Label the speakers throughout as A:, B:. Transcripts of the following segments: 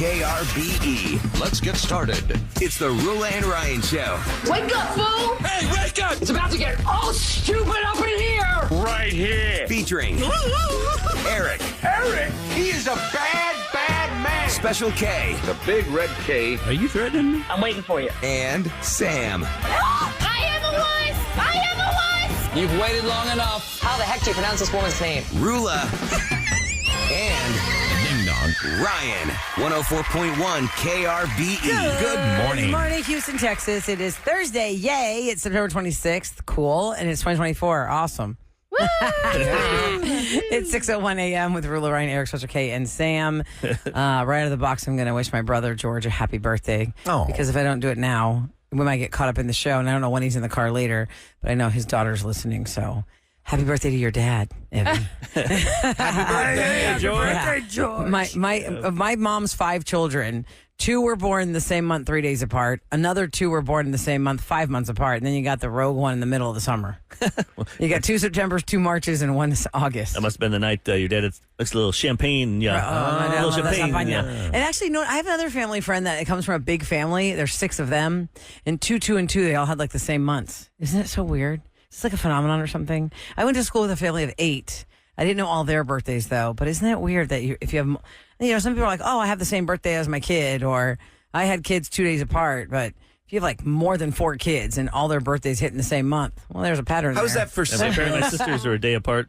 A: KRBE. Let's get started. It's the Rula and Ryan Show.
B: Wake up, fool!
A: Hey, wake up!
B: It's about to get all stupid up in here!
A: Right here. Featuring Eric.
C: Eric, he is a bad, bad man.
A: Special K.
C: The big red K.
D: Are you threatening me?
B: I'm waiting for you.
A: And Sam.
E: I am a wuss! I am a wuss!
B: You've waited long enough. How the heck do you pronounce this woman's name?
A: Rula. And
D: Ding dong.
A: Ryan. 104.1 KRBE. Good morning.
F: Good morning, Houston, Texas. It is Thursday. Yay. It's September 26th. Cool. And it's 2024. Awesome. It's 6:01 a.m. with Rula, Ryan, Eric, Special K, and Sam. Right out of the box, I'm going to wish my brother, George, a happy birthday.
A: Oh.
F: Because if I don't do it now, we might get caught up in the show. And I don't know when he's in the car later, but I know his daughter's listening. So happy birthday to your dad, Evan.
D: Happy birthday,
F: George. My mom's 5 children. 2 were born the same month, 3 days apart. Another 2 were born in the same month, 5 months apart. And then you got the rogue one in the middle of the summer. You got 2 Septembers, 2 Marches, and 1 August.
D: That must have been the night your dad looks a little champagne. Yeah.
F: I know,
D: little
F: that's
D: champagne.
F: not fun,
D: Yeah.
F: And actually, no, I have another family friend that comes from a big family. There's 6 of them. And 2, 2, and 2, they all had like the same months. Isn't it so weird? It's like a phenomenon or something. I went to school with a family of 8. I didn't know all their birthdays, though. But isn't it weird that if you have, some people are like, oh, I have the same birthday as my kid, or I had kids 2 days apart. But if you have like more than 4 kids and all their birthdays hit in the same month, well, there's a pattern.
A: How's
F: there.
A: that for
D: And my sisters are a day apart,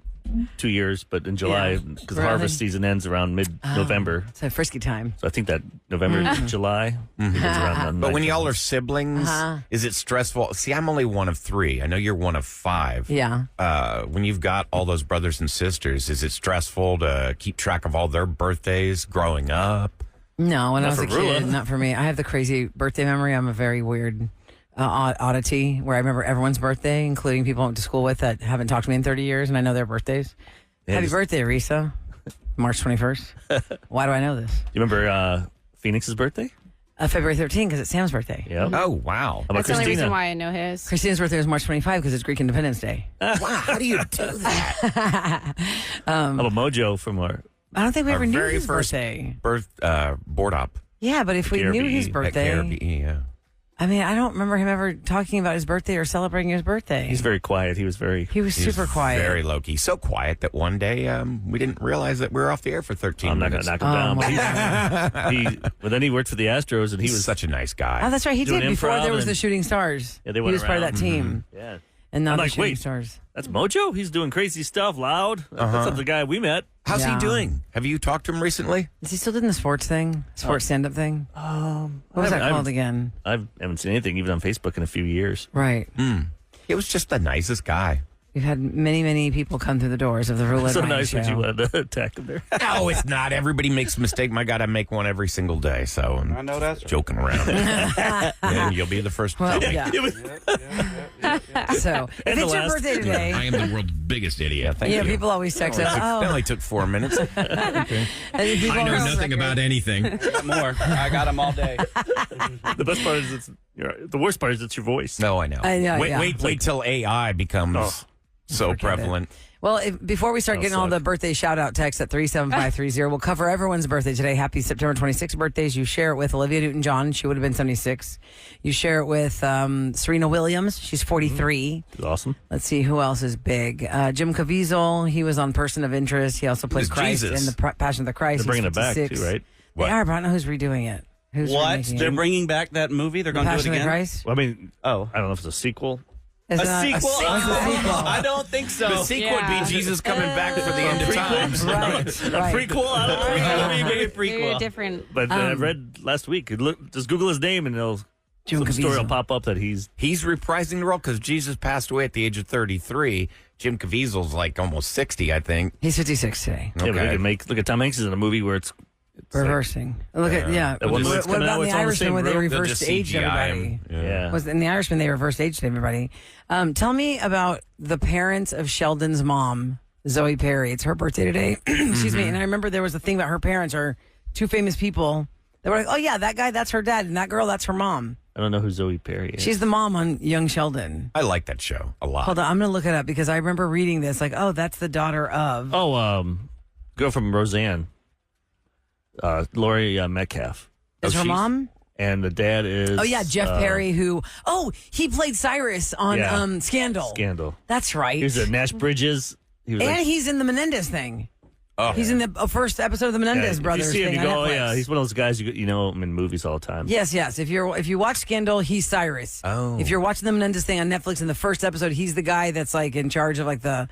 D: 2 years, but in July, because
F: Really?
D: harvest season ends around mid-November.
F: It's a frisky time.
D: So I think that November, July, it's around
G: But when
D: 9th.
G: y'all are siblings, is it stressful? See, I'm only one of 3. I know you're one of 5.
F: Yeah.
G: When you've got all those brothers and sisters, is it stressful to keep track of all their birthdays growing up?
F: No, when I
D: Not
F: was a
D: for Rula.
F: kid, not for me. I have the crazy birthday memory. I'm a very weird oddity where I remember everyone's birthday, including people I went to school with that haven't talked to me in 30 years, and I know their birthdays. Happy birthday, Risa. March 21st. Why do I know this?
D: You remember Phoenix's birthday?
F: February 13th, because it's Sam's birthday.
D: Yeah.
G: Oh, wow.
D: How about
H: That's the only reason
D: Christina?
H: why I know his.
F: Christina's birthday is March 25 because it's Greek Independence Day.
G: Wow, how do you do that?
D: How about Mojo from our
F: I don't think we
G: Our
F: ever knew
G: very
F: his
G: first
F: birthday.
G: Board op
F: Yeah, but if we knew his
D: KRBE.
F: birthday,
G: at KRBE, yeah.
F: I mean, I don't remember him ever talking about his birthday or celebrating his birthday.
D: He's very quiet. He was very...
F: He was super quiet.
G: Very low-key. So quiet that one day we didn't realize that we were off the air for 13
D: I'm not going
G: minutes.
D: to knock him down.
F: my
D: But then he worked for the Astros, and he
G: He was
D: was...
G: such a nice guy.
F: Oh, that's right. He
D: doing
F: did before
D: improv
F: there was
D: and-
F: the Shooting Stars.
D: Yeah, they
F: he
D: went
F: was part of that
D: around.
F: team.
D: Yeah.
F: And now
D: I'm
F: the
D: like,
F: Shooting
D: wait.
F: Stars.
D: That's Mojo? He's doing crazy stuff, loud. That's not the guy we met.
G: How's
F: Yeah.
G: he doing? Have you talked to him recently?
F: Is he still doing the sports thing? Sports stand-up thing? What was that
D: I
F: called
D: haven't-
F: again?
D: I haven't seen anything, even on Facebook, in a few years.
F: Right.
G: He was just the nicest guy.
F: We've had many, many people come through the doors of the Roulette
D: So
F: Ryan
D: nice that
F: Show.
D: you wanted to attack him there.
G: No, it's not. Everybody makes a mistake. My God, I make one every single day. So I know that's joking around. And you'll be the first to
F: Well,
G: tell me.
F: yeah.
D: It was-
F: So, if
D: And the
F: it's your
D: last-
F: birthday today,
I: I am the world's biggest idiot.
G: Thank you.
F: people always text us.
G: It
F: Oh,
G: only took 4 minutes.
F: and people
I: I know
F: always-
I: nothing about anything.
C: More. I got them all day.
D: The best part is the worst part is it's your voice.
G: No, I know.
F: I know,
G: Wait,
F: yeah.
G: wait till AI becomes so prevalent.
F: Well, before we start getting all the birthday shout-out texts at 37530, we'll cover everyone's birthday today. Happy September 26th birthdays. You share it with Olivia Newton-John. She would have been 76. You share it with Serena Williams. She's 43.
D: It's awesome.
F: Let's see who else is big. Jim Caviezel. He was on Person of Interest. He also plays
G: Who's
F: Christ
G: Jesus?
F: in the Passion of the Christ.
D: They're bringing
F: He's
D: it back,
F: 56.
D: too, right?
F: They are, but I don't know who's redoing it. Who's
C: What?
F: remaking
C: They're
F: it?
C: bringing back that movie? They're
F: The
C: going to do it
F: Passion of the
C: again?
F: Christ?
D: Well, I mean,
C: Oh.
D: I don't know if it's a sequel.
F: Is
C: A
F: it not-
C: sequel?
F: It's a sequel.
C: I don't think so.
G: The sequel would
H: Yeah.
G: be Jesus coming back for the end of times.
F: Right, right.
D: A prequel? I don't know.
C: Maybe a
H: Very
C: prequel.
H: different.
D: But I read last week, just Google his name and
F: Jim
D: some story will
F: Caviezel.
D: pop up that he's...
G: He's reprising the role because Jesus passed away at the age of 33. Jim Caviezel's like almost 60, I think.
F: He's 56 today.
D: Yeah, but they can look at Tom Hanks is in a movie where it's
F: Reversing. Look at, yeah.
D: That one
F: What,
D: that's
F: what
D: coming out,
F: about
D: it's
F: the
D: all the
F: Irishman
D: same
F: where they
D: room.
G: They'll
F: reversed
G: just
F: aged
G: CGI
F: everybody?
G: him.
D: yeah.
F: Was in the Irishman they reversed aged everybody. Tell me about the parents of Sheldon's mom, Zoe Perry. It's her birthday today. Excuse me. And I remember there was a thing about her parents are 2 famous people. They were like, oh yeah, that guy, that's her dad, and that girl, that's her mom.
D: I don't know who Zoe Perry is.
F: She's the mom on Young Sheldon.
G: I like that show a lot.
F: Hold on, I'm gonna look it up because I remember reading this. Like, oh, that's the daughter of.
D: girl from Roseanne. Laurie Metcalf.
F: Is her
G: she's-
F: mom?
D: And the dad is.
F: Oh yeah, Jeff Perry. Who? Oh, he played Cyrus on
D: Yeah.
F: Scandal.
D: Scandal.
F: That's right.
D: He was at Nash Bridges. He was
F: and
D: like,
F: he's in the Menendez thing.
G: Oh.
F: He's in the first episode of the Menendez
D: if
F: brothers
D: you see him,
F: thing
D: you
F: on
D: go, oh
F: Netflix.
D: yeah, he's one of those guys you know him in movies all the time.
F: Yes. If you watch Scandal, he's Cyrus.
G: Oh.
F: If you're watching the Menendez thing on Netflix in the first episode, he's the guy that's like in charge of like the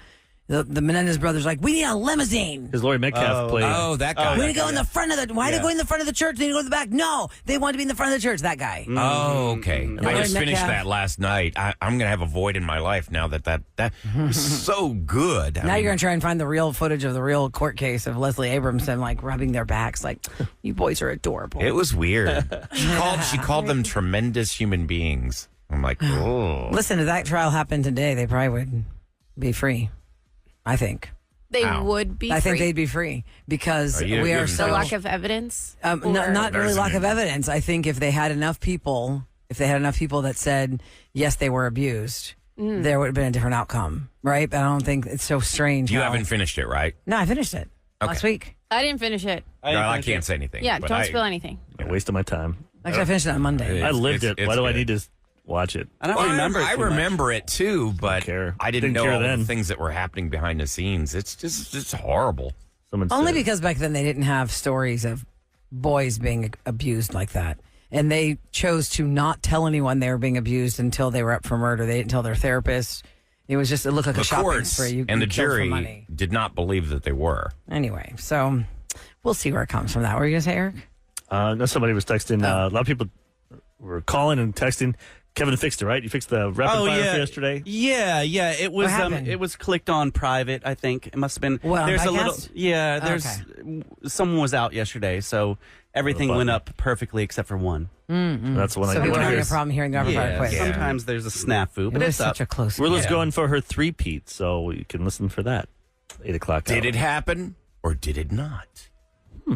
F: Menendez brothers. Like, we need a limousine.
D: Because Laurie Metcalf played.
G: Oh, that guy.
F: We need to go in the front of the. Why are they going in the front of the church? They need to go in the back. No, they want to be in the front of the church. That guy.
G: Oh, okay. I
F: Laurie
G: just finished
F: Metcalf.
G: that last night. I'm going to have a void in my life now that was so good.
F: Now you're gonna try and find the real footage of the real court case of Leslie Abramson like rubbing their backs. Like, you boys are adorable.
G: It was weird. She called them tremendous human beings. I'm like, oh.
F: Listen, if that trial happened today, they probably would be free. I think.
E: They
G: Wow.
E: would be
F: I think
E: free.
F: they'd be free because
G: you
F: we are
G: haven't
F: so
E: The lack of evidence.
F: not really
G: There's
F: lack
G: an-
F: of evidence. I think if they had enough people that said yes, they were abused, there would have been a different outcome, right? But I don't think it's so strange.
G: You
F: how-
G: haven't finished it, right?
F: No, I finished it last week.
E: I didn't finish it.
G: I can't say anything.
E: Yeah,
G: but
E: don't
G: I-
E: spill anything.
D: A waste of my time.
F: Actually, I finished it on Monday.
D: I lived
G: it's-
D: it. Why do I
G: good.
D: need to watch it?
C: I don't
G: Well,
C: remember.
G: I
C: it too much.
G: remember it too, but
D: care.
G: I didn't
D: Didn't
G: know
D: care
G: all
D: then.
G: the things that were happening behind the scenes. It's horrible.
D: Someone
F: Only
D: said,
F: because back then they didn't have stories of boys being abused like that. And they chose to not tell anyone they were being abused until they were up for murder. They didn't tell their therapist. It was just, it looked like a
G: The
F: shopping
G: courts
F: spree. You
G: and the
F: killed for
G: jury
F: money.
G: did not believe that they were.
F: Anyway, so we'll see where it comes from. That what were you going to say, Eric?
D: no, somebody was texting. A lot of people were calling and texting. Kevin fixed it, right? You fixed the rapid fire for yesterday.
C: Yeah. It was
F: happened?
C: it was clicked on private. I think it must have been.
F: What, on
C: there's a
F: Podcast?
C: little. Yeah, there's someone was out yesterday, so everything went up perfectly except for one.
D: That's the one
F: So
D: I
F: we
D: did.
F: were having a
D: Here's-
F: problem hearing the rapid fire quiz.
C: Sometimes there's a snafu, but
F: It was
C: it's up.
F: such a close
D: Rilla's
F: game.
D: going for her three-peat, so you can listen for that. 8 o'clock.
G: Did
D: hour.
G: it happen or did it not?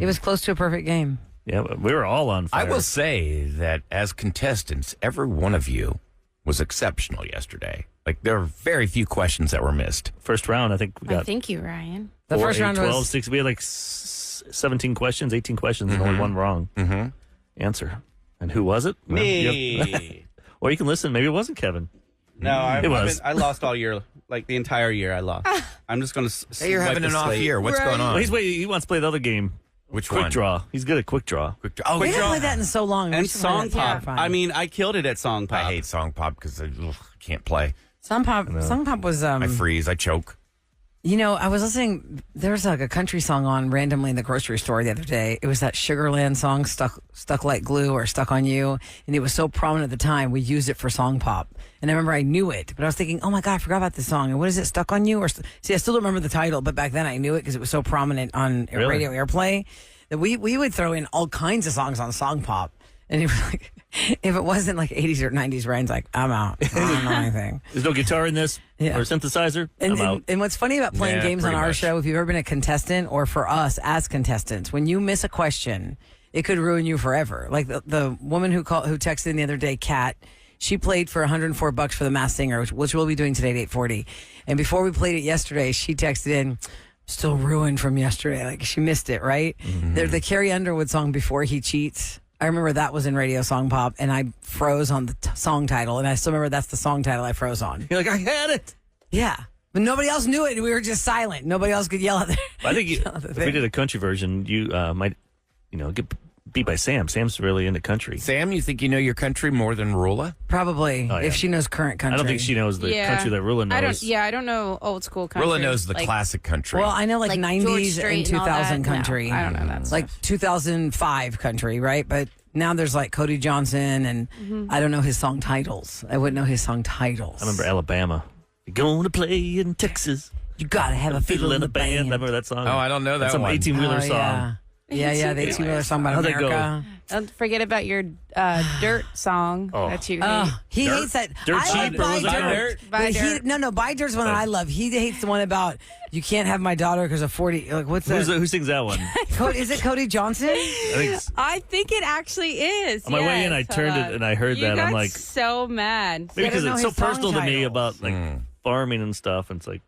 F: It was close to a perfect game.
D: Yeah, we were all on fire.
G: I will say that as contestants, every one of you was exceptional yesterday. Like, there were very few questions that were missed.
D: First round, I think we got
E: Thank you, Ryan.
F: The
D: 4,
F: first
D: 8,
F: round
D: 12,
F: was
D: 6. We had like 17 questions, 18 questions, and only one wrong answer. And who was it? Well,
C: Me.
D: or you can listen. Maybe it wasn't Kevin.
C: No,
D: It was.
C: I lost all year, like the entire year. I lost. I'm just gonna.
G: Hey, you're having an off year. What's going on?
D: Well, he wants to play the other game.
G: Which
D: Quick
G: one?
D: draw. He's good at quick draw.
G: Quick draw. Oh,
F: we
G: quick
F: haven't
G: draw.
F: played that in so long. We
C: And
F: should play
C: song
F: that.
C: pop.
F: Yeah.
C: I mean, I killed it at song pop.
G: I hate song pop because I can't play.
F: Song pop was
G: I freeze. I choke.
F: You know, I was listening. There was like a country song on randomly in the grocery store the other day. It was that Sugarland song, "Stuck Like Glue" or "Stuck on You," and it was so prominent at the time. We used it for song pop, and I remember I knew it, but I was thinking, "Oh my god, I forgot about this song." And what is it? "Stuck on You"? Or see, I still don't remember the title, but back then I knew it because it was so prominent on
D: Really?
F: radio airplay that we would throw in all kinds of songs on song pop, and it was like, if it wasn't like 80s or 90s, Ryan's like, "I'm out. I don't know anything."
D: There's no guitar in this
F: Yeah.
D: or synthesizer.
F: And,
D: I'm out.
F: and what's funny about playing
G: Yeah,
F: games on
G: pretty
F: our
G: much.
F: show, if you've ever been a contestant or for us as contestants, when you miss a question, it could ruin you forever. Like the woman who texted in the other day, Kat, she played for $104 for The Masked Singer, which we'll be doing today at 8:40. And before we played it yesterday, she texted in, "Still ruined from yesterday." Like she missed it, right? The Carrie Underwood song, "Before He Cheats." I remember that was in Radio Song Pop, and I froze on the song title, and I still remember that's the song title I froze on.
D: You're like, I had it.
F: Yeah. But nobody else knew it. We were just silent. Nobody else could yell at there.
D: I think
F: Yell at the
D: if we
F: thing.
D: did a country version, you might, get beat by Sam. Sam's really into country.
G: Sam, you think you know your country more than Rula?
F: Probably,
D: Oh, yeah.
F: if she knows current country.
D: I don't think she knows the country that Rula knows.
E: I don't know old school country.
G: Rula knows the
E: like,
G: classic country.
F: Well, I know like,
E: Like
F: 90s
E: George
F: and
E: Strait and all
F: 2000
E: that. No,
F: country.
E: I don't know that
F: Like 2005 country, right? But now there's like Cody Johnson, and I don't know his song titles. I wouldn't know his song titles.
D: I remember Alabama. You're going to play in Texas.
F: You gotta have a fiddle in the band.
D: Remember that song?
G: Oh, I don't know that
D: That's some
G: one.
D: 18-wheeler song.
F: Yeah, the 18-wheeler song about
D: How'd that go?
F: America.
E: Don't forget about your dirt song that you hate.
F: He hates that.
D: Dirt
F: I like
D: cheap,
F: Buy
D: or was it
F: Dirt.
E: Buy
F: But
E: Dirt.
F: No, Buy Dirt's one that I love. He hates the one about you can't have my daughter because of 40. Like, what's that?
D: Who sings that one?
F: Is it Cody Johnson?
D: I think it's,
E: I think it actually is.
D: On my way in, I turned it and I heard
E: You
D: that. I'm
E: got
D: like,
E: so mad.
D: maybe
F: I
D: because
F: don't
D: it's
F: know
D: so
F: his song
D: personal to me
F: titles.
D: about like farming and stuff. And it's like,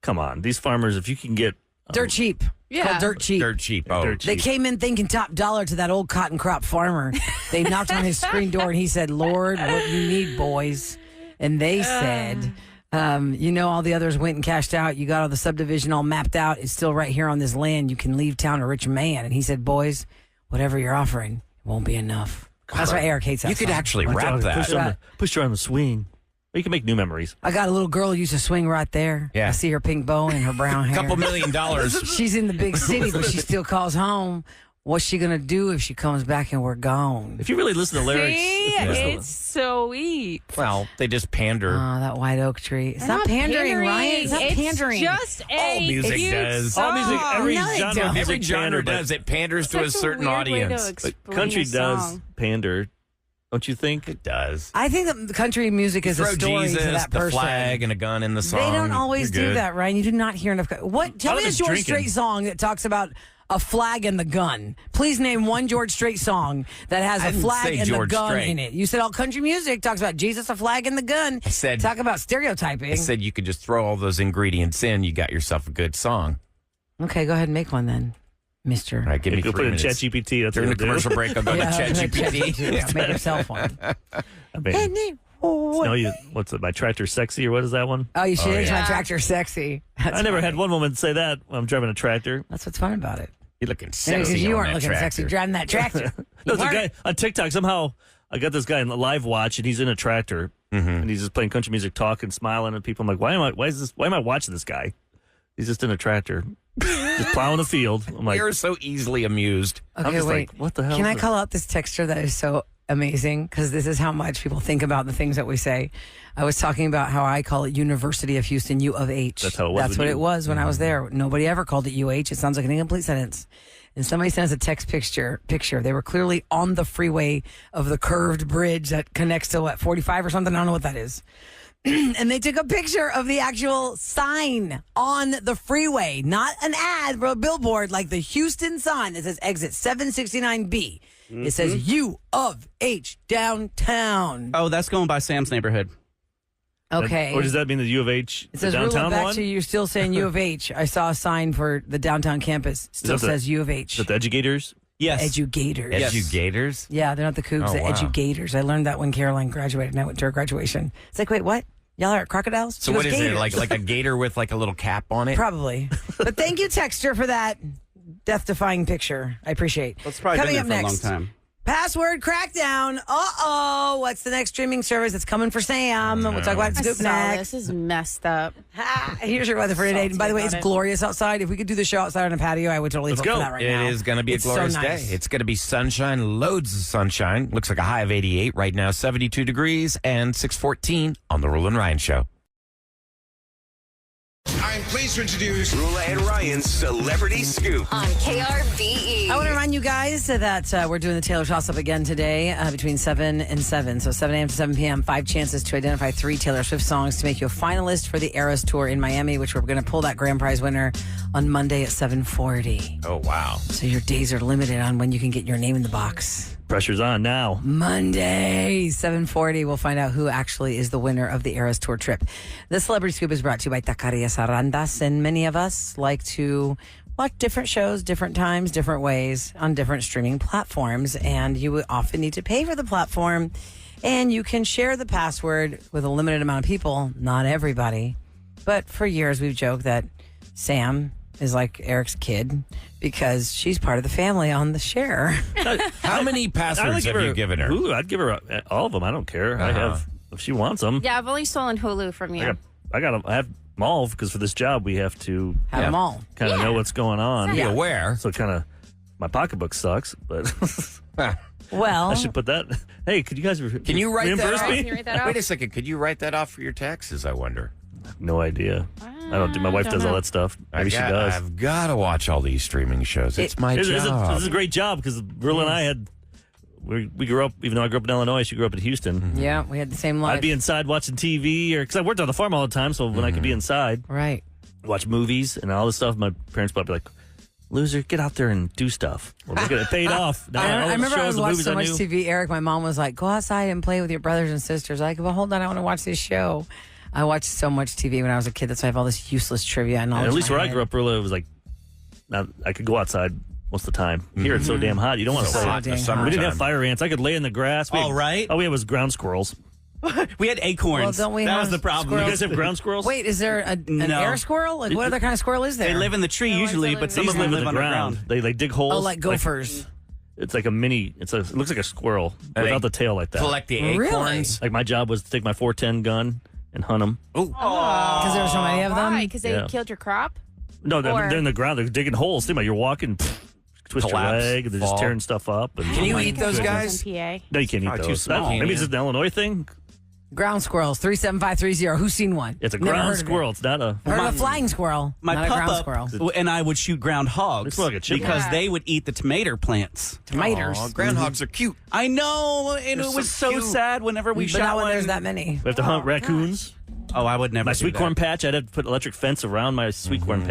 D: come on, these farmers, if you can get
F: Dirt cheap. It's called Dirt Cheap.
G: Dirt cheap. Oh,
D: Dirt
F: They
D: cheap.
F: came in thinking top dollar to that old cotton crop farmer. They knocked on his screen door and he said, Lord, what you need, boys. And they said, all the others went and cashed out. You got all the subdivision all mapped out. It's still right here on this land. You can leave town a rich man. And he said, boys, whatever you're offering, it won't be enough. That's why Eric hates that
G: you could
F: song.
G: actually
D: My
G: rap
D: dog
G: that.
D: Push her on the swing. Or you can make new memories.
F: I got a little girl who used to swing right there.
G: Yeah.
F: I see her pink bow and her brown hair.
G: $2 million.
F: She's in the big city, but she still calls home. What's she going to do if she comes back and we're gone?
D: If you really listen to lyrics,
E: See, it's so sweet.
G: Well, they just pander.
F: Oh, that white oak tree. It's not pandering, Ryan. It's not pandering.
E: Just
G: All
E: a
G: music
E: cute
G: does.
E: song.
D: all music, every
F: No, they
D: genre,
F: don't.
D: of music
G: Every genre
D: pander, but-
G: does. It panders to
E: Such
G: a certain
E: weird way to
G: audience.
E: explain
D: But country
E: a
D: does
E: song.
D: pander, don't you think?
G: It does.
F: I think that the country music is a
G: Throw
F: story
G: Jesus,
F: to that
G: the
F: person.
G: flag, and a gun in the song.
F: They don't always
G: You're
F: do
G: good.
F: that, Ryan. You do not hear enough. What? Tell me
D: I've
F: a
D: been
F: George
D: drinking.
F: Strait song that talks about a flag and the gun. Please name one George Strait song that has
G: I
F: a
G: didn't
F: flag
G: say
F: and
G: George
F: the gun
G: Strait.
F: in it. You said all country music talks about Jesus, a flag, and the gun.
G: I said-
F: talk about stereotyping.
G: I said you could just throw all those ingredients in. You got yourself a good song.
F: Okay, go ahead and make one then, Mister.
G: All right, give me
D: Go
G: 3
D: put it in
G: minutes.
D: ChatGPT. That's
G: During the
D: what it'll do.
G: commercial break, I'll go to ChatGPT.
F: Make yourself one.
D: I mean, what's it? My tractor sexy or what is that one?
F: Oh, you should.
G: yeah.
F: My tractor sexy. That's
D: I never
F: funny.
D: had one woman say that when I'm driving a tractor.
F: That's what's fun about it.
G: You're looking
F: Because
G: sexy.
F: you
G: on
F: weren't
G: that
F: looking
G: tractor.
F: sexy driving that tractor.
D: There's a
F: weren't.
D: guy on TikTok. Somehow I got this guy in the live watch, and he's in a tractor, and he's just playing country music, talking, smiling at people. I'm like, why am I watching this guy? He's just in a tractor, just plowing the field. I'm like,
G: You're so easily amused.
D: I'm
F: Okay,
D: just
F: wait.
D: like, what the hell?
F: Can
D: is
F: I
D: this?
F: call out this texture that is so amazing? Because this is how much people think about the things that we say. I was talking about how I call it University of Houston, U of H.
D: That's how it was
F: That's
D: with
F: what
D: you.
F: it was when I was there. Nobody ever called it UH. It sounds like an incomplete sentence. And somebody sends a text picture. They were clearly on the freeway of the curved bridge that connects to 45 or something. I don't know what that is. And they took a picture of the actual sign on the freeway, not an ad or a billboard, like the Houston sign that says exit 769B. It says U of H downtown.
C: Oh, that's going by Sam's neighborhood.
F: Okay.
D: Or does that mean the U of H,
F: It
D: the
F: says, Rula,
D: downtown
F: back
D: one?
F: to you, you're still saying U of H. I saw a sign for the downtown campus. Still
D: that the-
F: says U of H.
D: Is that the educators?
C: Yes.
F: Edugators.
C: Yes.
G: Edugators?
F: Yeah, they're not the Cougs,
G: Oh,
F: the
G: wow.
F: Edugators. I learned that when Caroline graduated and I went to her graduation. It's like, wait, what? Y'all are crocodiles?
G: So
F: She
G: what
F: goes,
G: is it?
F: "Gators."
G: Like a gator with like a little cap on it?
F: Probably. But thank you, Texter, for that death-defying picture. I appreciate.
C: It's probably
F: Coming
C: been
F: up
C: there for
F: next,
C: a long time.
F: password crackdown. Uh-oh. What's the next streaming service that's coming for Sam? We'll talk about
E: I
F: Scoop
E: saw
F: next.
E: this is messed up.
F: Ha, here's your weather for today. And by the way, it's
E: about it.
F: glorious outside. If we could do the show outside on a patio, I would totally
D: Let's
F: vote for
D: go.
F: that right
G: It
F: now.
G: is going to be
F: It's
G: a glorious
F: so nice.
G: day. It's going to be sunshine, loads of sunshine. Looks like a high of 88 right now, 72 degrees and 614 on the Rule and Ryan Show.
A: I'm pleased to introduce Rula and Ryan's Celebrity Scoop.
H: On KRBE.
F: I want to remind you guys that we're doing the Taylor Toss-Up again today between 7 and 7. So 7 a.m. to 7 p.m., 5 chances to identify 3 Taylor Swift songs to make you a finalist for the Eras Tour in Miami, which we're going to pull that grand prize winner on Monday at 7:40.
G: Oh, wow.
F: So your days are limited on when you can get your name in the box.
D: Pressure's on now.
F: Monday, 7:40, we'll find out who actually is the winner of the Eras Tour trip. The Celebrity Scoop is brought to you by Taqueria Sarandas, and many of us like to watch different shows, different times, different ways on different streaming platforms, and you would often need to pay for the platform, and you can share the password with a limited amount of people, not everybody. But for years, we've joked that Sam is like Eric's kid because she's part of the family on the share.
G: How many passwords have you given her?
D: Hulu, I'd give her all of them. I don't care. I have, if she wants them.
E: Yeah, I've only stolen Hulu from you.
D: I have them all because for this job we have to
F: Have them all.
D: kind of know what's going on.
G: Be aware.
D: So kind of, my pocketbook sucks, but
F: Well,
D: I should put that. Hey, could you guys
G: Can you write that
D: reimburse
G: off?
D: me?
E: Can you write that off?
G: Wait a second. Could you write that off for your taxes, I wonder?
D: No idea. I don't do. My wife
E: don't
D: does all
E: know.
D: that stuff. Maybe she
G: I
D: does.
G: I've got to watch all these streaming shows. It's my
D: This is
G: job.
D: a great job because Rilla and I had. We grew up, even though I grew up in Illinois, she grew up in Houston.
F: yeah, we had the same life.
D: I'd be inside watching TV, or because I worked on the farm all the time, so when I could be inside,
F: right.
D: watch movies and all this stuff, my parents would be like, "Loser, get out there and do stuff." Well, look at it, paid off. Now, all
F: I
D: the
F: remember I
D: shows
F: would
D: and
F: watch
D: movies
F: so
D: I
F: much
D: knew.
F: TV. Eric, my mom was like, "Go outside and play with your brothers and sisters." I go, "Well, hold on, I want to watch this show." I watched so much TV when I was a kid. That's why I have all this useless trivia and all.
D: And at least where I grew up, Rilla, it was like Now, I could go outside most of the time. Here it's so damn hot. You don't want to
G: So
D: play.
G: hot in the
F: dang
G: summertime.
D: We didn't have fire ants. I could lay in the grass.
C: All right.
D: All we had was ground squirrels.
C: We had acorns.
F: Well, don't we
C: that
F: have
C: was the problem.
F: squirrels?
D: You guys have ground squirrels?
F: Wait, is there an
C: No.
F: air squirrel? Like, what other kind of squirrel is there?
C: They live in the tree
E: ones
C: usually,
E: that
C: but
E: live
C: some
D: These
C: of them
D: live in
C: live
D: the ground.
C: underground.
D: They dig holes.
F: Oh, like gophers.
D: It's like a mini. It looks like a squirrel
G: And
D: without
G: they
D: the tail like that.
G: Collect the
F: Really?
G: acorns.
D: Like my job was to take my 410 gun and hunt them.
F: Because there were so many of them.
E: Why? Because they
D: Yeah.
E: killed your crop?
D: No, they're,
E: Or-
D: they're in the ground. They're digging holes. Think about it, you're walking, twist
G: Collapse,
D: your leg, and they're just
G: fall.
D: tearing stuff up. And
G: Can you eat those
E: Because
G: guys?
E: in PA.
D: No, you can't eat
G: Probably too
D: those.
G: small.
D: Maybe it's just an Illinois thing.
F: Ground squirrels, 37530. Who's seen one?
D: It's a
F: Never
D: ground
F: heard of it.
D: squirrel. It's not a.
F: Heard of a flying squirrel.
C: My
F: not a ground
C: pup
F: squirrel.
C: up and I would shoot groundhogs
D: Looks like a chicken.
C: because
E: Yeah.
C: they would eat the tomato plants.
F: Tomatoes.
G: Aw, groundhogs are cute.
C: I know, and
G: They're
C: it was
G: so
C: so
G: cute.
C: sad whenever we
F: But
C: shot
F: not when
C: one.
F: there's that many.
D: We have to hunt raccoons.
C: Oh, I would never.
D: My
C: do
D: sweet
C: that.
D: corn patch, I'd have to put electric fence around my sweet corn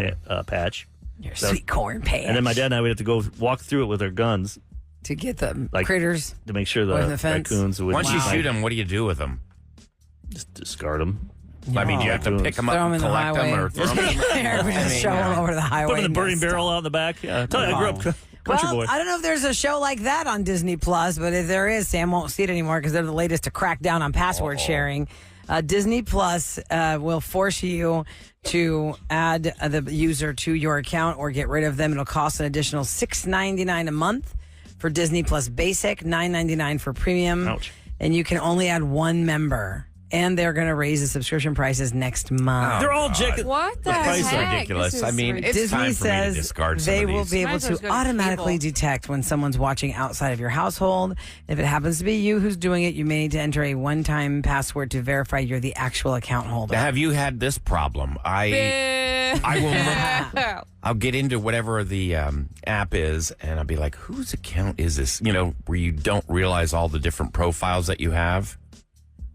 D: patch.
F: Your
D: So-
F: sweet corn patch.
D: And then my dad and I would have to go walk through it with our guns
F: to get the
D: Like-
F: critters.
D: to make sure
F: Or
D: the
F: the fence.
D: raccoons would
G: Once you shoot them, what do you do with them?
D: just discard them.
G: I mean, do you have to pick them up
F: Throw 'em
G: and
F: in the
G: collect them
F: highway.
G: or throw them?
F: We just shovel them over to the highway.
D: Put them in
F: and
D: the burning
F: get
D: barrel out in the back. Yeah, tell you, I grew up country
F: Well,
D: boy.
F: I don't know if there's a show like that on Disney Plus, but if there is, Sam won't see it anymore because they're the latest to crack down on password sharing. Disney Plus will force you to add the user to your account or get rid of them. It'll cost an additional $6.99 a month for Disney Plus Basic, $9.99 for Premium.
D: Ouch.
F: And you can only add one member. And they're going to raise the subscription prices next month.
D: They're all jacket.
E: What the
G: price is
E: heck?
G: ridiculous.
E: This
G: I
E: is
G: mean,
E: ridiculous.
G: it's time
F: Disney
G: for me to
F: says
G: discard some
F: they
G: of
F: will
G: these.
F: be
E: Might
F: able
E: as well
F: to
E: just go to
F: automatically
E: cable.
F: detect when someone's watching outside of your household. If it happens to be you who's doing it, you may need to enter a one-time password to verify you're the actual account holder.
G: Have you had this problem? I will look. I'll get into whatever the app is, and I'll be like, "Whose account is this?" You know, where you don't realize all the different profiles that you have.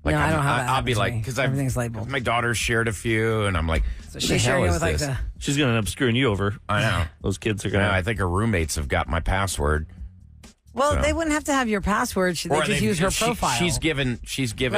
F: No, I don't have that
G: I'll be
F: happen to
G: like,
F: me.
G: because
F: Everything's labeled.
G: My daughter shared a few, and I'm like,
F: So
G: "Who
F: she's
G: the hell
F: sharing it
G: is
F: with like
G: this?"
F: the.
D: She's going to end up screwing you over.
G: I know.
D: Those kids are
G: You
D: going
G: know,
D: to.
G: I think her roommates have got my password.
F: Well,
G: So-
F: they wouldn't have to have your password. They just use her profile.
G: She's given.
F: like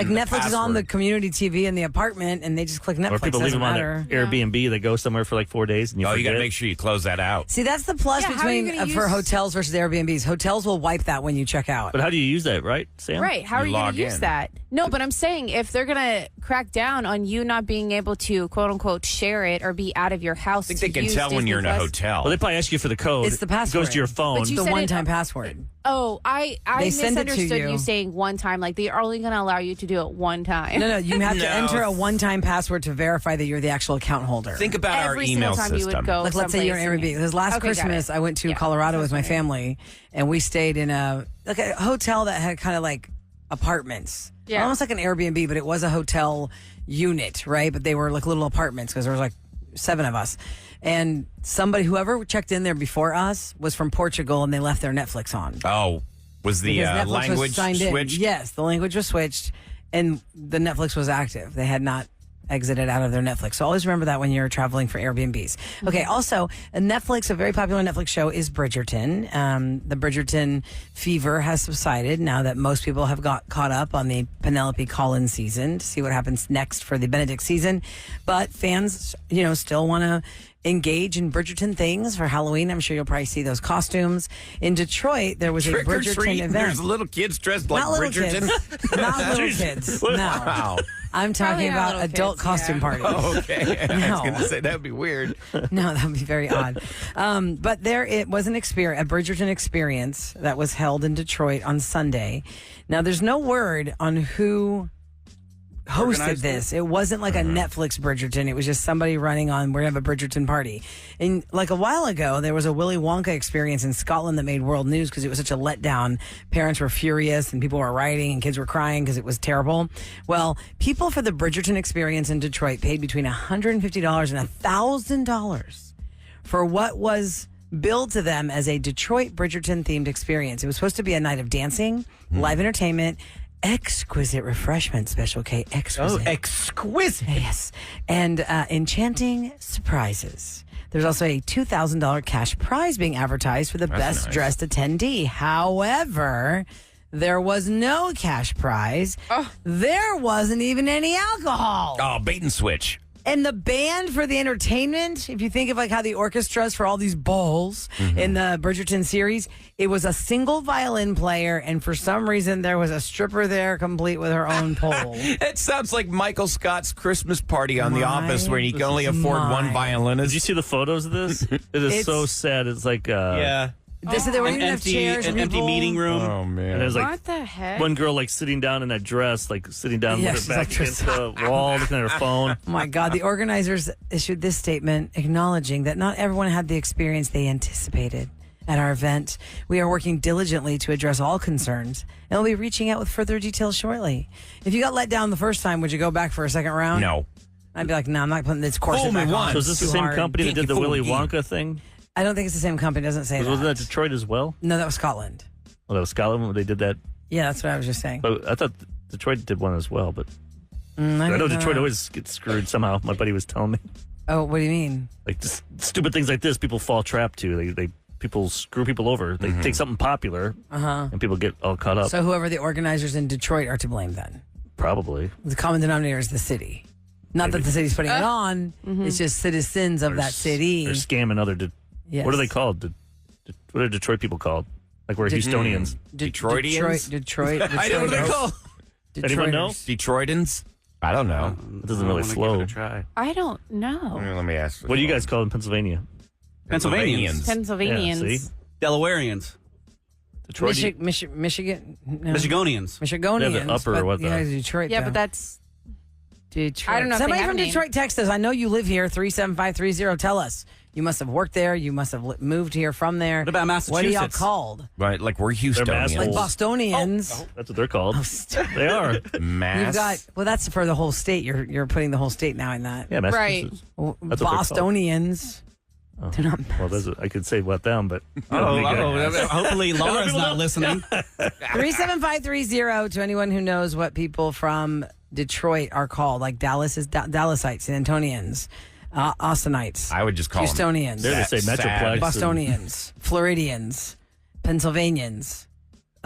G: the
F: Netflix is on the
G: password.
F: community TV in the apartment, and they just click Netflix.
D: Or people leave
F: Doesn't
D: them on
F: matter.
D: their Airbnb. They go somewhere for like 4 days and you
G: Oh, you got to
D: forget.
G: make sure you close that out.
F: See, that's the plus
E: Yeah, how are you
F: between
E: gonna
F: for
E: use-
F: hotels versus Airbnbs. Hotels will wipe that when you check out.
D: But how do you use that, right, Sam?
E: Right. How are
G: You
E: you going
G: log
E: to use
G: in.
E: that? No, but I'm saying if they're going to crack down on you not being able to, quote unquote, share it or be out of your house.
G: I think they
E: to
G: can
E: use
G: tell when
E: Disney
G: you're in a
E: Plus.
G: hotel.
D: Well, they probably ask you for the code.
F: It's the
D: It goes
F: password.
D: to your phone.
E: But you
F: the
E: said it-
F: one-time password.
E: Oh, I
F: They send it to
E: misunderstood
F: you.
E: you saying one time. Like they're only going to allow you to do it one time.
F: No, you have to
G: No.
F: enter a one-time password to verify that you're the actual account holder.
G: Think about our
E: Every
G: email
E: single time you
G: system.
E: would go.
F: Like, let's say you're in
E: someplace
F: Airbnb.
E: and-
F: Because last
E: Okay, got
F: Christmas,
E: it.
F: I went to
E: Yeah,
F: Colorado with
E: sounds
F: my
E: right.
F: family, and we stayed in a hotel that had kind of like apartments.
E: Yeah.
F: Almost like an Airbnb, but it was a hotel unit, right? But they were like little apartments because there was like 7 of us. And whoever checked in there before us was from Portugal, and they left their Netflix on.
G: Oh, was the
F: Because Netflix
G: language
F: was signed
G: switched?
F: in. Yes, the language was switched, and the Netflix was active. They had not exited out of their Netflix. So always remember that when you're traveling for Airbnbs. Okay, also, a very popular Netflix show is Bridgerton. The Bridgerton fever has subsided now that most people have got caught up on the Penelope Collins season to see what happens next for the Benedict season. But fans, still want to engage in Bridgerton things for Halloween. I'm sure you'll probably see those costumes. In Detroit, there was
G: Trick
F: a
G: or
F: Bridgerton
G: treat,
F: event.
G: there's little kids dressed like
F: Not little
G: Bridgerton.
F: kids. Not little kids. No.
G: Wow.
F: I'm talking
E: Probably not
F: about
E: little
F: adult
E: kids,
F: costume
E: yeah.
F: parties.
G: Oh, okay. I was
F: No.
G: going to say that would be weird.
F: No, that would be very odd. But it was a Bridgerton experience that was held in Detroit on Sunday. Now, there's no word on who hosted
C: Organized
F: this. It wasn't like a Netflix Bridgerton. It was just somebody running on, we're going to have a Bridgerton party. And like a while ago, there was a Willy Wonka experience in Scotland that made world news because it was such a letdown. Parents were furious and people were rioting and kids were crying because it was terrible. Well, people for the Bridgerton experience in Detroit paid between $150 and $1,000 for what was billed to them as a Detroit Bridgerton themed experience. It was supposed to be a night of dancing, live entertainment, exquisite refreshment, Special K, exquisite.
C: Oh, exquisite.
F: Yes. And enchanting surprises. There's also a $2,000 cash prize being advertised for the best
G: nice.
F: dressed attendee. However, there was no cash prize. There wasn't even any alcohol.
G: Oh, bait and switch.
F: And the band for the entertainment, if you think of like how the orchestras for all these balls in the Bridgerton series, it was a single violin player, and for some reason there was a stripper there complete with her own pole.
G: It sounds like Michael Scott's Christmas party on The Office when he can only afford one violinist.
D: Did you see the photos of this? It is so sad. It's like
C: Yeah.
F: There were
C: An
F: even
C: empty,
F: chairs,
C: an empty
F: people.
C: meeting room.
G: Oh,
D: and
G: man.
D: there's like
E: What the heck?
D: one girl like sitting down in that dress, like sitting down
F: Yeah,
D: with
F: she's
D: her back
F: like
D: against the wall, looking at her phone.
F: Oh my God, the organizers issued this statement acknowledging that not everyone had the experience they anticipated at our event. We are working diligently to address all concerns, and we'll be reaching out with further details shortly. If you got let down the first time, would you go back for a second round?
G: No.
F: I'd be like, no, I'm not putting this corset
G: Fool me
F: back on.
G: once.
D: So is this the
F: Too
D: same
F: hard.
D: company that did the
G: Fool
D: Willy
G: me.
D: Wonka thing?
F: I don't think it's the same company. It doesn't say
D: Wasn't
F: that.
D: that Detroit as well?
F: No, that was Scotland.
D: Oh, that was Scotland when they did that.
F: Yeah, that's what I was just saying.
D: But I thought Detroit did one as well. But
F: I
D: I know
F: don't
D: Detroit always gets screwed somehow. My buddy was telling me,
F: Oh, what do you mean?
D: like just stupid things like this, people fall trapped to. They people screw people over. They take something popular, and people get all caught up.
F: So whoever the organizers in Detroit are to blame then.
D: Probably.
F: The common denominator is the city. Not that the city's putting it on. It's just citizens of that city.
D: They're scamming other.
F: Yes.
D: What are they called? What are Detroit people called? Like we're Houstonians.
G: Detroitians?
F: Detroit.
G: I don't know.
D: Anyone know?
G: Detroitans? I don't know.
D: It doesn't really
C: I wanna
D: flow.
C: give it a try.
E: I don't know.
G: Let me ask.
D: What do you guys call it in Pennsylvania?
C: Pennsylvanians.
E: Pennsylvanians.
D: Yeah, see?
C: Delawareans.
D: Detroit.
F: Michigan. No.
C: Michigonians.
F: Michigonians.
D: Yeah, the upper
F: but,
D: what,
F: yeah,
D: though?
F: Detroit.
E: Yeah,
F: though.
E: but that's
F: Detroit.
E: I don't know if they
F: Somebody
E: have
F: from
E: a name.
F: Detroit text us. I know you live here. 37530. Tell us. You must have worked there. You must have moved here from there.
C: What about
F: What are y'all
C: Massachusetts?
F: called?
G: Right, like we're Houstonians.
D: mass
F: Like
D: holes.
F: Bostonians.
D: That's what they're called. They are.
G: Mass.
F: You've got that's for the whole state. You're putting the whole state now in that.
D: Yeah, Massachusetts.
F: Well,
D: That's what they're called.
F: Bostonians. They're not.
D: Well, I could say about them, but
C: Hopefully Laura's not listening.
F: 37530 to anyone who knows what people from Detroit are called, like Dallas is Dallasites, San Antonians, Austinites,
G: I would just call them.
F: Houstonians,
D: They're the same
G: Sad.
D: Metroplex.
F: Bostonians, Floridians, Pennsylvanians,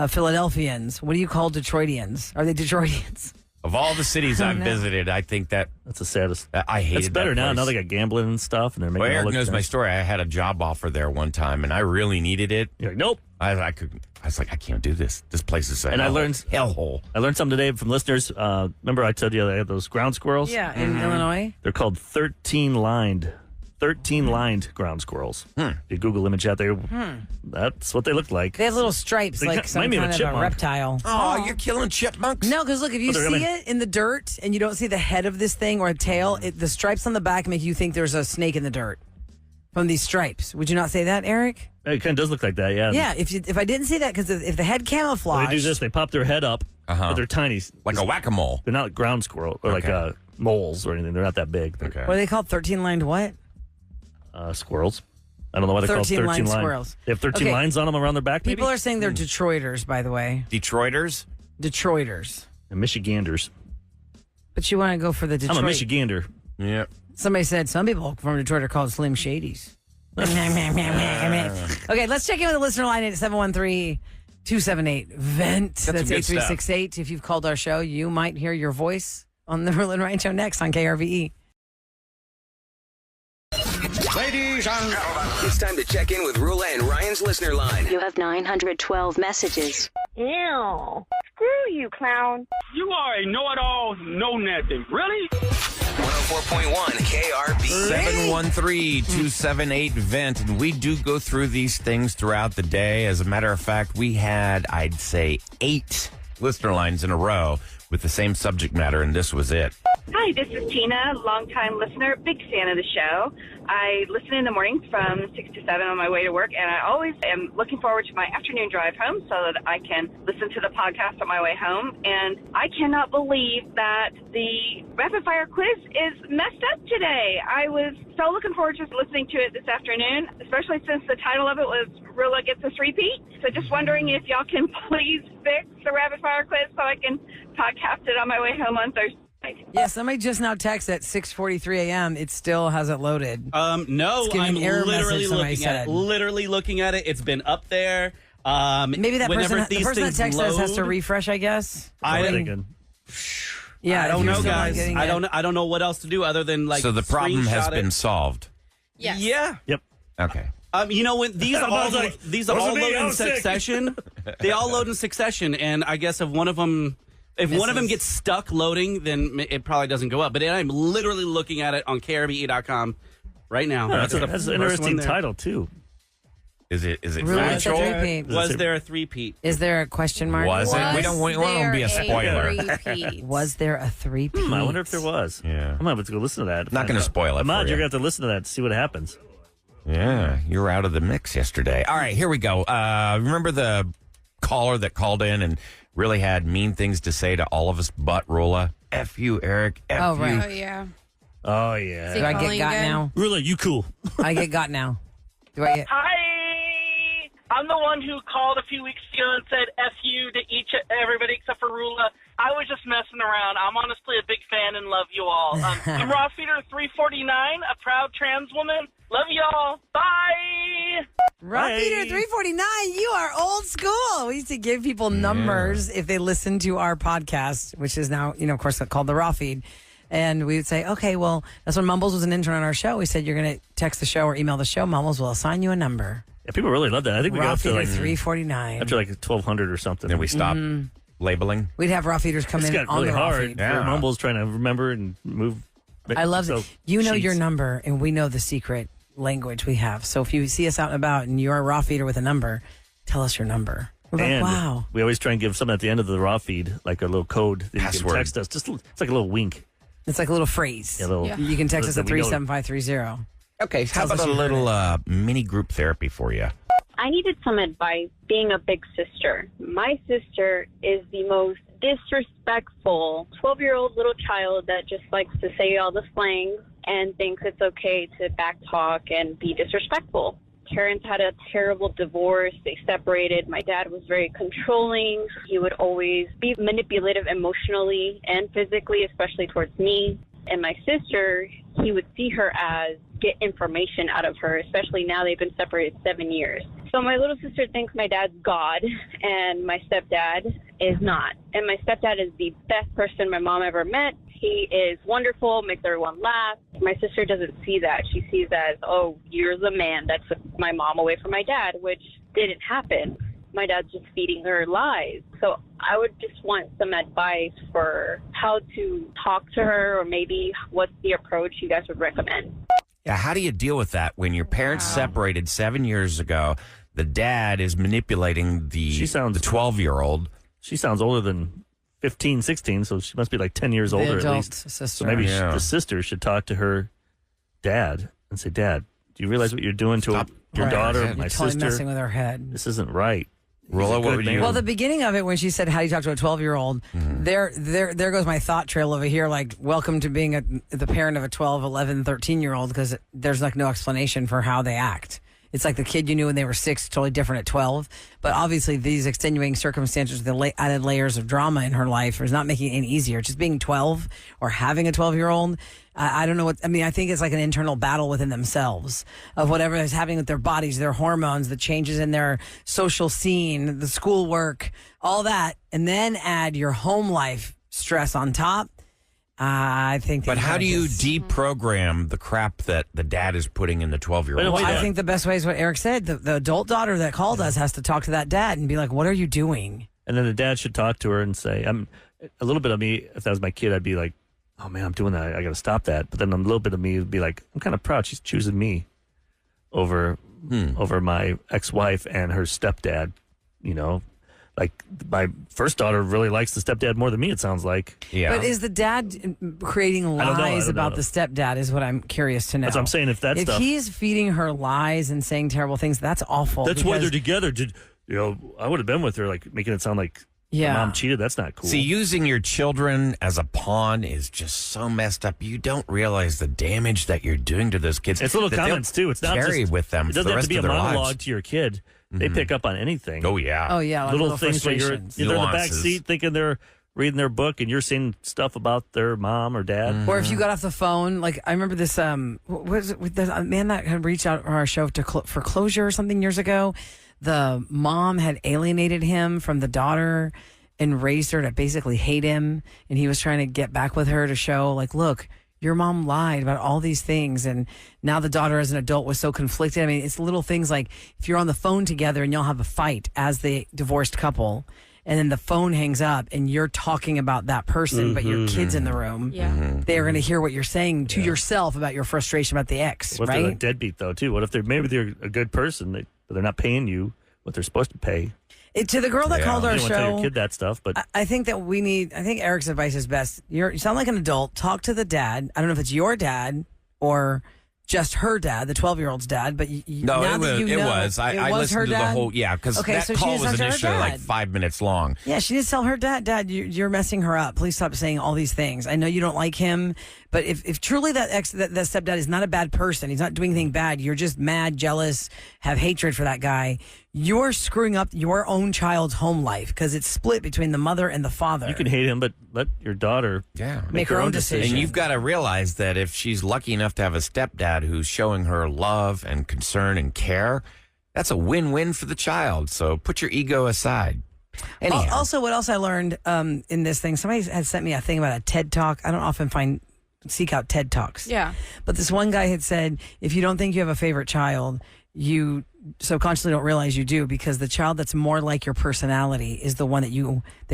F: Philadelphians. What do you call Detroitians? Are they Detroitians?
G: Of all the cities I've visited, I think that
D: That's the saddest.
G: I hated
D: It's better
G: that
D: now.
G: place.
D: Now they got gambling and stuff, and they're making
G: Well,
D: it all
G: Eric
D: look
G: knows my
D: nice.
G: story. I had a job offer there one time, and I really needed it.
D: You're like, nope.
G: I was like, I can't do this. This place is a
D: And I learned-
G: hellhole.
D: I learned something today from listeners. Remember I told you they had those ground squirrels?
F: Yeah, in Illinois.
D: They're called 13-lined ground squirrels. You Google image out there. That's what they look like.
F: They have little stripes,
D: They
F: like
D: remind
F: some
D: me of a
F: kind of a
D: chipmunk.
F: reptile.
G: Oh, you're killing chipmunks?
F: No, because look, if you
D: Oh, they're
F: see
D: gonna-
F: it in the dirt and you don't see the head of this thing or a tail, the stripes on the back make you think there's a snake in the dirt from these stripes. Would you not say that, Eric?
D: It kind of does look like that, yeah.
F: Yeah, if I didn't see that, because if the head
D: Well,
F: camouflage,
D: they do this. They pop their head up, but they're tiny.
G: Like a whack-a-mole.
D: They're not like ground squirrel or like
G: Okay.
D: moles or anything. They're not that big. They're
G: Okay.
F: what are they called? 13-lined what?
D: squirrels. I don't know why they're called
F: 13-line
D: 13 line.
F: squirrels.
D: They have 13
F: Okay.
D: lines on them around their back, maybe?
F: People are saying they're Detroiters, by the way.
G: Detroiters?
F: Detroiters.
D: They're Michiganders.
F: But you want to go for the Detroit.
D: I'm a Michigander.
G: Yeah.
F: Somebody said some people from Detroit are called Slim Shadys. Okay, let's check in with the listener line at 713-278-VENT.
G: some
F: That's
G: good stuff.
F: 8368. If you've called our show, you might hear your voice on the Rule and Ryan Show next on KRVE.
A: Ladies and gentlemen, it's time to check in with Rula and Ryan's listener line.
H: You have 912 messages.
J: Ew. Screw you, clown.
K: You are a know-it-all, know-nothing. Really?
A: 104.1 KRB.
G: 713-278-VENT. And we do go through these things throughout the day. As a matter of fact, we had, I'd say, 8 listener lines in a row with the same subject matter, and this was it.
J: Hi, this is Tina, longtime listener, big fan of the show. I listen in the mornings from 6 to 7 on my way to work, and I always am looking forward to my afternoon drive home so that I can listen to the podcast on my way home. And I cannot believe that the rapid fire quiz is messed up today. I was so looking forward to listening to it this afternoon, especially since the title of it was Rilla Gets Us Repeat. So just wondering if y'all can please fix the rapid fire quiz so I can podcast it on my way home on Thursday.
F: Yeah, somebody just now texted at 6:43 a.m. It still hasn't loaded.
C: No,
F: It's giving
C: I'm
F: an error
C: literally
F: message, somebody
C: looking at
F: said.
C: it. Literally looking at it. It's been up there.
F: Maybe that
C: whenever
F: person, the
C: these
F: person that
C: things
F: texted us has to
C: load,
F: refresh, I guess.
C: I
D: What
C: think
D: thinking?
F: Yeah,
C: I
F: if
C: don't
F: you're
C: know,
F: still not
C: guys.
F: getting
C: I
F: it.
C: don't know what else to do other than like.
G: So the problem has
C: screenshot it.
G: been solved.
E: Yes.
C: Yeah.
D: Yep.
G: Okay.
C: You know when these all
D: Bob's like, "Wasn't me,
C: load
D: I
C: in
D: was sick."
C: succession. They all load in succession, and I guess if one of them gets stuck loading, then it probably doesn't go up. But I'm literally looking at it on KRBE.com right now.
D: That's
C: the
D: an
C: first
D: interesting
C: one there.
D: title too.
G: Is it
F: Really? It's a
G: factual?
F: three-peat.
C: Was there a three-peat?
F: Is there a question mark?
G: Was it? We don't want to be a spoiler.
F: Was there a three-peat?
D: I wonder if there was.
G: Yeah.
D: I'm gonna have to go listen to that.
G: Not going to spoil it.
D: Ahmad,
G: for
D: you're
G: you.
D: gonna have to listen to that to see what happens.
G: Yeah, you were out of the mix yesterday. All right, here we go. Remember the caller that called in and really had mean things to say to all of us but Rula? F you, Eric. F
F: Oh,
G: you.
F: right.
E: Oh, yeah.
D: Oh
E: Is
D: yeah.
E: he
F: Do I
E: calling
F: get got
E: again?
F: now?
D: Really, you cool?
F: I get got now. Do I get?
L: Hi! I'm the one who called a few weeks ago and said F you to everybody except for Rula. I was just messing around. I'm honestly a big fan and love you all. I'm Raw Feeder 349, a proud trans woman. Love y'all. Bye!
F: Rock Peter 349, you are old school. We used to give people numbers if they listened to our podcast, which is now, of course, called the Raw Feed. And we would say, okay, well, that's when Mumbles was an intern on our show. We said, you're going to text the show or email the show. Mumbles will assign you a number.
D: Yeah, people really love that. I think we got
F: Raw
D: up to
F: Feeder
D: like
F: 349.
D: after like 1,200 or something.
G: Then we stopped labeling.
F: We'd have Raw Feeders come
D: It's
F: in
D: got
F: on
D: really
F: the Raw
D: hard.
F: Feed.
G: Yeah.
D: Mumbles trying to remember and move.
F: I love
D: so
F: it. You know your
D: sheets.
F: number, and we know the secret language we have. So if you see us out and about and you're a Raw Feeder with a number, tell us your number. We're like,
D: And
F: wow.
D: we always try and give something at the end of the raw feed, like a little code that you can
G: Password.
D: text us. It's like a little wink.
F: It's like a little phrase.
D: A little,
F: You can text us
D: that
F: at
D: we know.
F: 37530.
G: Okay, how about a little mini group therapy for you?
H: I needed some advice being a big sister. My sister is the most disrespectful 12-year-old little child that just likes to say all the slang and thinks it's okay to backtalk and be disrespectful. Parents had a terrible divorce. They separated. My dad was very controlling. He would always be manipulative emotionally and physically, especially towards me. And my sister, he would see her as get information out of her, especially now they've been separated 7 years. So my little sister thinks my dad's God and my stepdad is not. And my stepdad is the best person my mom ever met. He is wonderful, makes everyone laugh. My sister doesn't see that. She sees as, oh, you're the man that took my mom away from my dad, which didn't happen. My dad's just feeding her lies. So I would just want some advice for how to talk to her, or maybe what's the approach you guys would recommend.
G: Yeah, how do you deal with that when your parents separated 7 years ago? The dad is manipulating the 12-year-old.
D: She sounds older than 15, 16, so she must be like 10 years older at
F: adult
D: least.
F: sister.
D: So maybe
G: Yeah.
D: the sister should talk to her dad and say, Dad, do you realize what you're doing to
G: Stop.
D: your
F: Right.
D: daughter,
F: You're
D: my
F: totally
D: sister?
F: messing with her head.
D: This isn't right.
G: Rula, what would you?
F: Well, the beginning of it, when she said, how do you talk to a 12-year-old, there goes my thought trail over here, like, welcome to being the parent of a 12, 11, 13-year-old, because there's like no explanation for how they act. It's like the kid you knew when they were 6, totally different at 12. But obviously, these extenuating circumstances, the added layers of drama in her life, is not making it any easier. Just being 12 or having a 12-year-old, I don't know what. I mean, I think it's like an internal battle within themselves of whatever is happening with their bodies, their hormones, the changes in their social scene, the schoolwork, all that, and then add your home life stress on top. I think.
G: But how do you deprogram the crap that the dad is putting in the 12-year-old?
F: Well, I think the best way is what Eric said. The adult daughter that called us has to talk to that dad and be like, what are you doing?
D: And then the dad should talk to her and say, I'm a little bit of me, if that was my kid, I'd be like, oh man, I'm doing that. I got to stop that. But then a little bit of me would be like, I'm kind of proud. She's choosing me over my ex-wife and her stepdad. You know, like my first daughter really likes the stepdad more than me, it sounds like.
G: Yeah.
F: But is the dad creating
D: I don't
F: lies
D: know.
F: about the stepdad is what I'm curious to know.
D: That's what I'm saying. If
F: he's feeding her lies and saying terrible things, that's awful.
D: That's why
F: because-
D: they're together. I would have been with her, like making it sound like
F: Yeah.
D: my mom cheated. That's not cool.
G: See, using your children as a pawn is just so messed up. You don't realize the damage that you're doing to those kids.
D: It's little
G: that they'll
D: comments too. It's not
G: carry
D: just,
G: with them
D: It
G: for
D: doesn't
G: the
D: have
G: rest
D: to be
G: of
D: a
G: their
D: monologue
G: lives.
D: to your kid. They pick up on anything.
G: Oh yeah.
F: Oh yeah, like
D: little things where they're in
F: frustrations.
D: the back
G: Nuances.
D: seat thinking they're reading their book, and you're saying stuff about their mom or dad.
F: Or if you got off the phone, like I remember this, what was it, with the man that had reached out on our show for closure or something years ago. The mom had alienated him from the daughter, and raised her to basically hate him. And he was trying to get back with her to show, like, look, your mom lied about all these things. And now the daughter as an adult was so conflicted. I mean, it's little things like if you're on the phone together and you'll have a fight as the divorced couple, and then the phone hangs up and you're talking about that person, but your kid's in the room.
E: Yeah.
F: They're going to hear what you're saying to yourself about your frustration about the ex,
D: What if they're a
F: right?
D: deadbeat, though, too? What if maybe they're a good person, but they're not paying you what they're supposed to pay?
F: To the girl that called
D: You
F: our
D: don't want to tell
F: show,
D: your kid that stuff, but
F: I think that I think Eric's advice is best. You sound like an adult. Talk to the dad. I don't know if it's your dad or just her dad, the 12-year-old's dad, but
G: No,
F: now
G: it
F: that
G: was.
F: you know,
G: I listened to the whole. Yeah, because
F: Okay,
G: that
F: so she
G: call
F: just
G: was
F: talked to her
G: initially like
F: dad.
G: 5 minutes long.
F: Yeah, she needs to tell her dad, you're messing her up. Please stop saying all these things. I know you don't like him, but if truly that stepdad is not a bad person, he's not doing anything bad, you're just mad, jealous, have hatred for that guy, you're screwing up your own child's home life because it's split between the mother and the father.
D: you can hate him, but let your daughter
F: Make her own decision.
G: And you've got to realize that if she's lucky enough to have a stepdad who's showing her love and concern and care, that's a win-win for the child. So put your ego aside. Anyhow.
F: Also, what else I learned in this thing, somebody had sent me a thing about a TED Talk. I don't often seek out TED Talks.
E: Yeah.
F: But this one guy had said, if you don't think you have a favorite child, you subconsciously don't realize you do, because the child that's more like your personality is the one that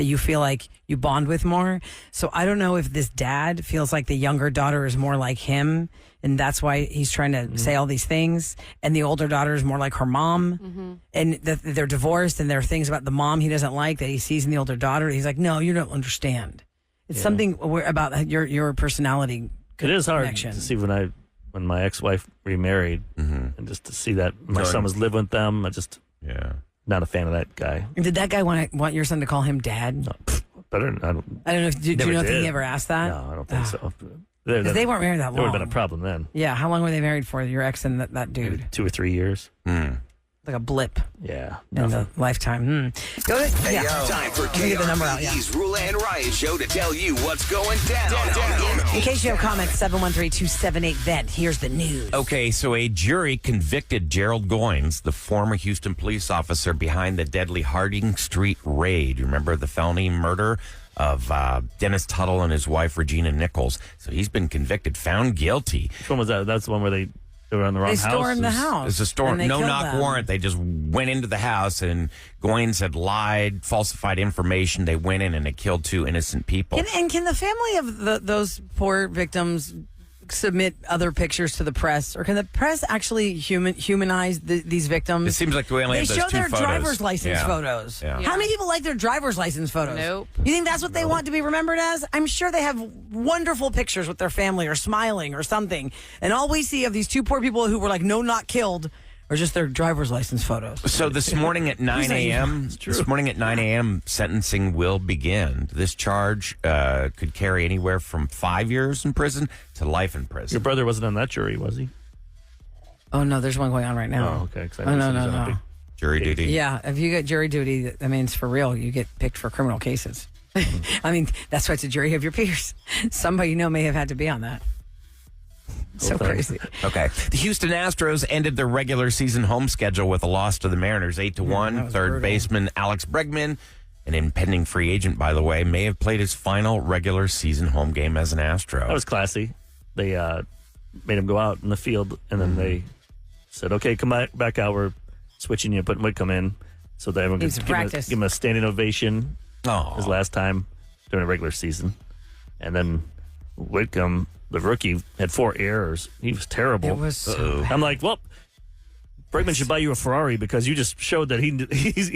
F: you feel like you bond with more. So I don't know if this dad feels like the younger daughter is more like him, and that's why he's trying to say all these things, and the older daughter is more like her mom, and that they're divorced, and there are things about the mom he doesn't like that he sees in the older daughter. He's like, no, you don't understand. It's something about your personality.
D: it is hard
F: connection.
D: to see when my ex-wife remarried, and just to see that my son was living with them. Not a fan of that guy.
F: Did that guy want your son to call him dad?
D: No, better. I don't
F: know. Do you know if he ever asked that?
D: No, I don't think so.
F: 'Cause they weren't married that
D: There would have
F: long.
D: been a problem then.
F: Yeah, how long were they married for? Your ex and that dude?
D: Maybe 2 or 3 years.
F: Like a blip
D: Yeah.
F: in the lifetime. Go to
A: Hey, time for
F: Let me get the number out. Yeah.
A: KRBE's Rula and Ryan show to tell you what's going down.
F: In case you have comments, 713-278-VENT. Here's the news.
G: Okay, so a jury convicted Gerald Goins, the former Houston police officer behind the deadly Harding Street raid. You remember the felony murder of Dennis Tuttle and his wife, Regina Nichols. So he's been convicted, found guilty.
D: Which one was that? That's the one where they were on the wrong
F: They
D: house.
F: stormed the house.
G: It's a storm,
F: and they
G: no
F: killed
G: knock
F: them.
G: warrant. They just went into the house, and Goins had lied, falsified information. They went in and they killed 2 innocent people.
F: Can the family of those poor victims submit other pictures to the press, or can the press actually humanize these victims?
G: It seems like we only
F: They
G: have those
F: show
G: 2
F: their
G: photos.
F: driver's license
G: Yeah.
F: photos.
G: Yeah.
F: How many people like their driver's license photos?
E: Nope.
F: You think that's what they want to be remembered as? I'm sure they have wonderful pictures with their family or smiling or something. And all we see of these 2 poor people who were like, no, not killed, are just their driver's license photos.
G: So this morning at 9 a.m., sentencing will begin. This charge could carry anywhere from 5 years in prison to life in prison.
D: Your brother wasn't on that jury, was he?
F: Oh, no, there's one going on right now.
D: Oh, okay. 'Cause I
F: Oh,
D: know
F: no,
D: he was on a
F: no.
D: big-
G: Jury duty.
F: Yeah, if you get jury duty, I mean, it's for real. You get picked for criminal cases. I mean, that's why it's a jury of your peers. Somebody you know may have had to be on that. So crazy.
G: Okay. The Houston Astros ended their regular season home schedule with a loss to the Mariners, 8-1. Third
F: brutal.
G: baseman Alex Bregman, an impending free agent, by the way, may have played his final regular season home game as an Astro.
D: That was classy. They made him go out in the field, and then they said, "Okay, come back out. We're switching you, putting Whitcomb in." So that everyone
F: Needs
D: could
F: to practice.
D: give him a standing ovation. His last time during a regular season, and then Whitcomb, the rookie, had 4 errors. He was terrible.
F: It was so bad.
D: I'm like, well, Bregman should buy you a Ferrari because you just showed that he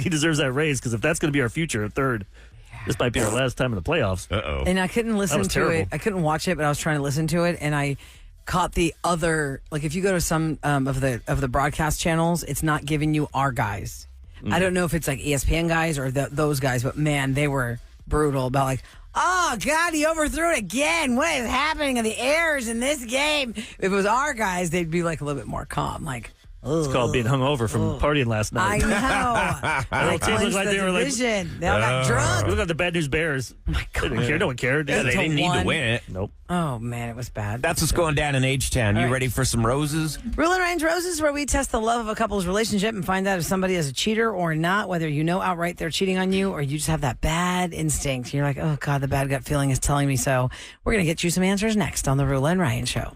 D: deserves that raise. Because if that's going to be our future at third, this might be our last time in the playoffs.
G: Uh-oh.
F: And I couldn't listen
D: was
F: to
D: terrible.
F: it. I couldn't watch it, but I was trying to listen to it, and I caught the other. Like, if you go to some of the broadcast channels, it's not giving you our guys. I don't know if it's like ESPN guys or those guys, but man, they were brutal about like, oh God, he overthrew it again. What is happening in the errors in this game? If it was our guys, they'd be like a little bit more calm. Like,
D: It's called being hungover from partying last
F: I
D: night.
F: know.
D: They team looked like they were like,
F: They all got drunk.
D: look like the Bad News Bears.
F: Oh my God.
D: They didn't care. No one cared.
G: Yeah, they didn't need to win it.
D: Nope.
F: Oh, man, it was bad.
G: That's what's going down in H-Town. You
F: right.
G: ready for some roses?
F: Rule and Ryan's Roses, where we test the love of a couple's relationship and find out if somebody is a cheater or not, whether you know outright they're cheating on you or you just have that bad instinct. You're like, oh, God, the bad gut feeling is telling me so. We're going to get you some answers next on the Rule and Ryan Show.